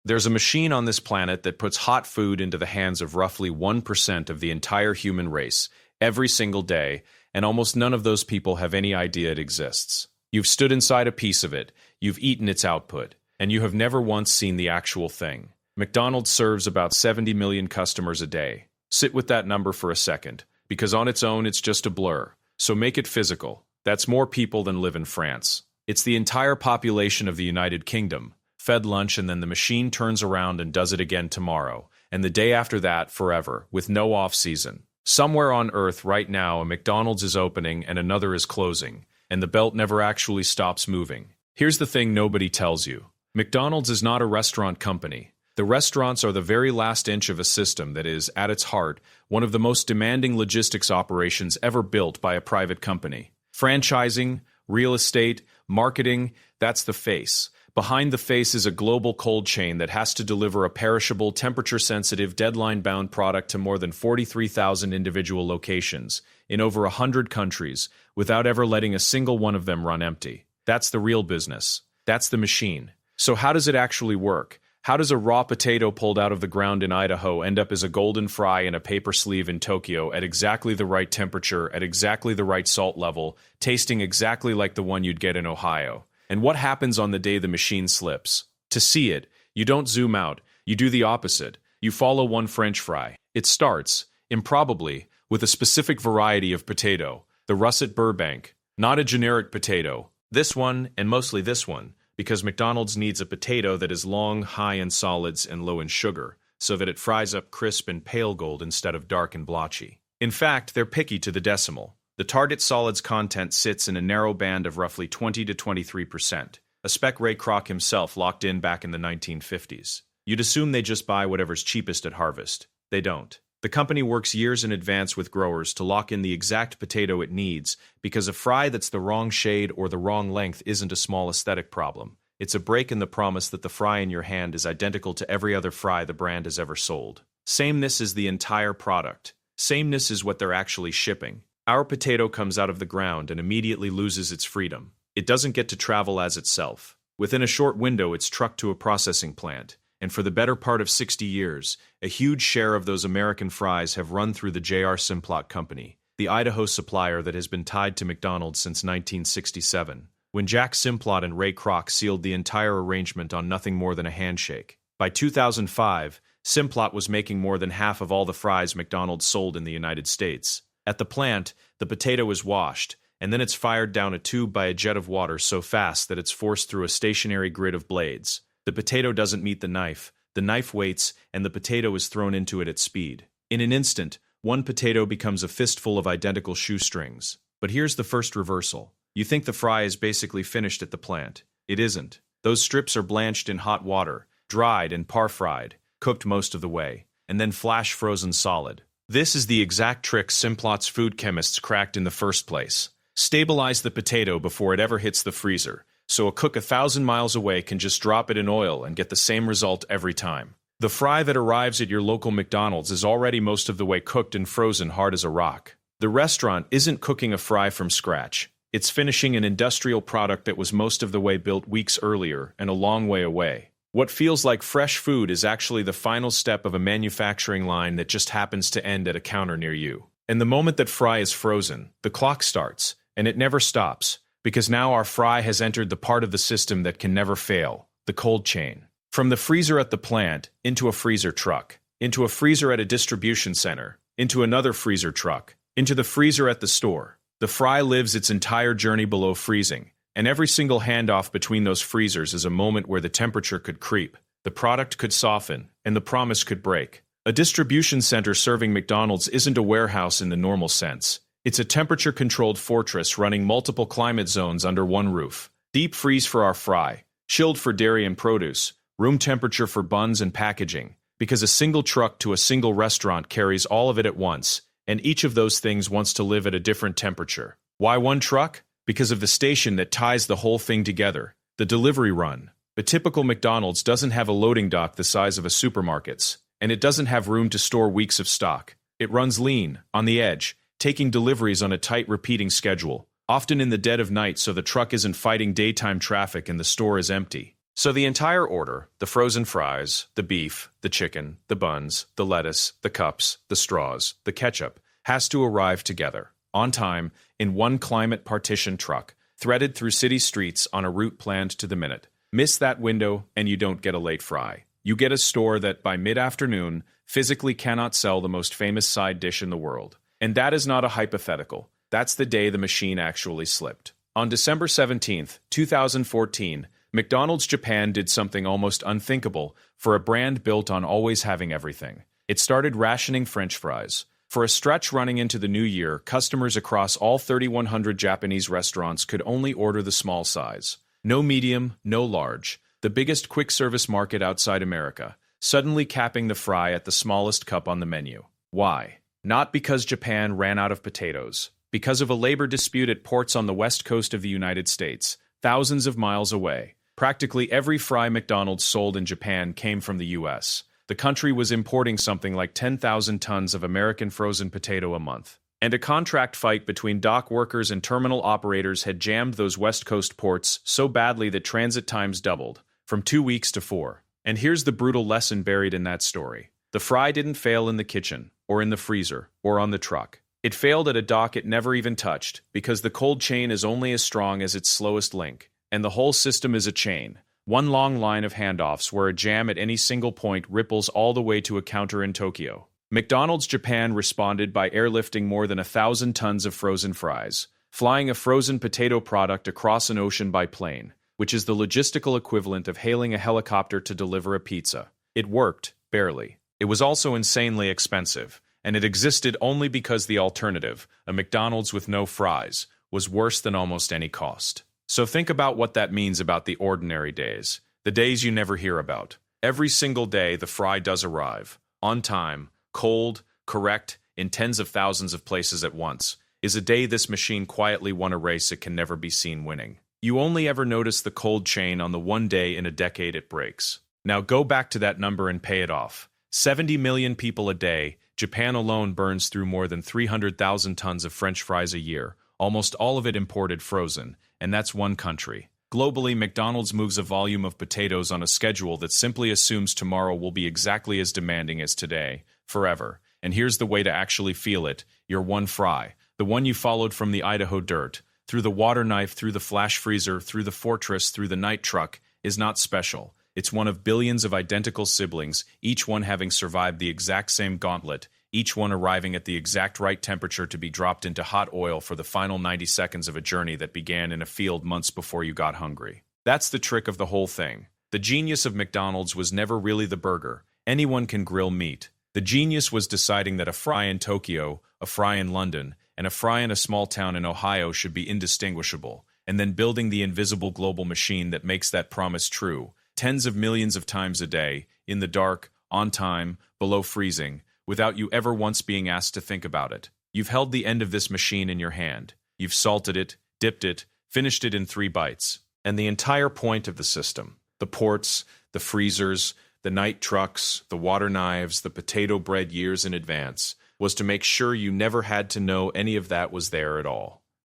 There's a machine on this planet that puts hot food into the hands of roughly 1% of the entire human race every single day, and almost none of those people have any idea it exists. You've stood inside a piece of it, you've eaten its output, and you have never once seen the actual thing. McDonald's serves about 70 million customers a day. Sit with that number for a second, because on its own it's just a blur. So make it physical. That's more people than live in France. It's the entire population of the United Kingdom, fed lunch, and then the machine turns around and does it again tomorrow, and the day after that forever, with no off-season. Somewhere on Earth right now a McDonald's is opening and another is closing, and the belt never actually stops moving. Here's the thing nobody tells you. McDonald's is not a restaurant company. The restaurants are the very last inch of a system that is, at its heart, one of the most demanding logistics operations ever built by a private company. Franchising, real estate, marketing, that's the face. Behind the face is a global cold chain that has to deliver a perishable, temperature-sensitive, deadline-bound product to more than 43,000 individual locations in over 100 countries without ever letting a single one of them run empty. That's the real business. That's the machine. So how does it actually work? How does a raw potato pulled out of the ground in Idaho end up as a golden fry in a paper sleeve in Tokyo at exactly the right temperature, at exactly the right salt level, tasting exactly like the one you'd get in Ohio? And what happens on the day the machine slips? To see it, you don't zoom out, you do the opposite. You follow one French fry. It starts, improbably, with a specific variety of potato, the russet Burbank, not a generic potato. This one, and mostly this one, because McDonald's needs a potato that is long, high in solids, and low in sugar, so that it fries up crisp and pale gold instead of dark and blotchy. In fact, they're picky to the decimal. The target solids content sits in a narrow band of roughly 20 to 23%, a spec Ray Kroc himself locked in back in the 1950s. You'd assume they just buy whatever's cheapest at harvest. They don't. The company works years in advance with growers to lock in the exact potato it needs, because a fry that's the wrong shade or the wrong length isn't a small aesthetic problem. It's a break in the promise that the fry in your hand is identical to every other fry the brand has ever sold. Sameness is the entire product. Sameness is what they're actually shipping. Our potato comes out of the ground and immediately loses its freedom. It doesn't get to travel as itself. Within a short window, it's trucked to a processing plant. And for the better part of 60 years, a huge share of those American fries have run through the J.R. Simplot Company, the Idaho supplier that has been tied to McDonald's since 1967, when Jack Simplot and Ray Kroc sealed the entire arrangement on nothing more than a handshake. By 2005, Simplot was making more than half of all the fries McDonald's sold in the United States. At the plant, the potato is washed, and then it's fired down a tube by a jet of water so fast that it's forced through a stationary grid of blades. The potato doesn't meet the knife waits, and the potato is thrown into it at speed. In an instant, one potato becomes a fistful of identical shoestrings. But here's the first reversal. You think the fry is basically finished at the plant. It isn't. Those strips are blanched in hot water, dried and par-fried, cooked most of the way, and then flash frozen solid. This is the exact trick Simplot's food chemists cracked in the first place. Stabilize the potato before it ever hits the freezer, so a cook 1,000 miles away can just drop it in oil and get the same result every time. The fry that arrives at your local McDonald's is already most of the way cooked and frozen hard as a rock. The restaurant isn't cooking a fry from scratch. It's finishing an industrial product that was most of the way built weeks earlier and a long way away. What feels like fresh food is actually the final step of a manufacturing line that just happens to end at a counter near you. And the moment that fry is frozen, the clock starts, and it never stops. Because now our fry has entered the part of the system that can never fail, the cold chain. From the freezer at the plant, into a freezer truck, into a freezer at a distribution center, into another freezer truck, into the freezer at the store. The fry lives its entire journey below freezing, and every single handoff between those freezers is a moment where the temperature could creep, the product could soften, and the promise could break. A distribution center serving McDonald's isn't a warehouse in the normal sense. It's a temperature-controlled fortress running multiple climate zones under one roof. Deep freeze for our fry, chilled for dairy and produce, room temperature for buns and packaging, because a single truck to a single restaurant carries all of it at once, and each of those things wants to live at a different temperature. Why one truck? Because of the station that ties the whole thing together, the delivery run. A typical McDonald's doesn't have a loading dock the size of a supermarket's, and it doesn't have room to store weeks of stock. It runs lean, on the edge, taking deliveries on a tight repeating schedule, often in the dead of night so the truck isn't fighting daytime traffic and the store is empty. So the entire order, the frozen fries, the beef, the chicken, the buns, the lettuce, the cups, the straws, the ketchup, has to arrive together, on time, in one climate-partitioned truck, threaded through city streets on a route planned to the minute. Miss that window, and you don't get a late fry. You get a store that, by mid-afternoon, physically cannot sell the most famous side dish in the world. And that is not a hypothetical. That's the day the machine actually slipped. On December 17th, 2014, McDonald's Japan did something almost unthinkable for a brand built on always having everything. It started rationing French fries. For a stretch running into the new year, customers across all 3,100 Japanese restaurants could only order the small size. No medium, no large. The biggest quick-service market outside America, suddenly capping the fry at the smallest cup on the menu. Why? Not because Japan ran out of potatoes. Because of a labor dispute at ports on the west coast of the United States, thousands of miles away. Practically every fry McDonald's sold in Japan came from the U.S. The country was importing something like 10,000 tons of American frozen potato a month. And a contract fight between dock workers and terminal operators had jammed those West Coast ports so badly that transit times doubled, from 2 weeks to 4. And here's the brutal lesson buried in that story. The fry didn't fail in the kitchen, or in the freezer, or on the truck. It failed at a dock it never even touched, because the cold chain is only as strong as its slowest link. And the whole system is a chain. One long line of handoffs where a jam at any single point ripples all the way to a counter in Tokyo. McDonald's Japan responded by airlifting more than 1,000 tons of frozen fries, flying a frozen potato product across an ocean by plane, which is the logistical equivalent of hailing a helicopter to deliver a pizza. It worked, barely. It was also insanely expensive, and it existed only because the alternative, a McDonald's with no fries, was worse than almost any cost. So think about what that means about the ordinary days, the days you never hear about. Every single day, the fry does arrive, on time, cold, correct, in tens of thousands of places at once, is a day this machine quietly won a race it can never be seen winning. You only ever notice the cold chain on the one day in a decade it breaks. Now go back to that number and pay it off. 70 million people a day, Japan alone burns through more than 300,000 tons of French fries a year, almost all of it imported frozen, and that's one country. Globally, McDonald's moves a volume of potatoes on a schedule that simply assumes tomorrow will be exactly as demanding as today, forever. And here's the way to actually feel it: your one fry, the one you followed from the Idaho dirt, through the water knife, through the flash freezer, through the fortress, through the night truck, is not special. It's one of billions of identical siblings, each one having survived the exact same gauntlet, each one arriving at the exact right temperature to be dropped into hot oil for the final 90 seconds of a journey that began in a field months before you got hungry. That's the trick of the whole thing. The genius of McDonald's was never really the burger. Anyone can grill meat. The genius was deciding that a fry in Tokyo, a fry in London, and a fry in a small town in Ohio should be indistinguishable, and then building the invisible global machine that makes that promise true, tens of millions of times a day, in the dark, on time, below freezing, without you ever once being asked to think about it. You've held the end of this machine in your hand. You've salted it, dipped it, finished it in 3 bites. And the entire point of the system, the ports, the freezers, the night trucks, the water knives, the potato bread years in advance, was to make sure you never had to know any of that was there at all.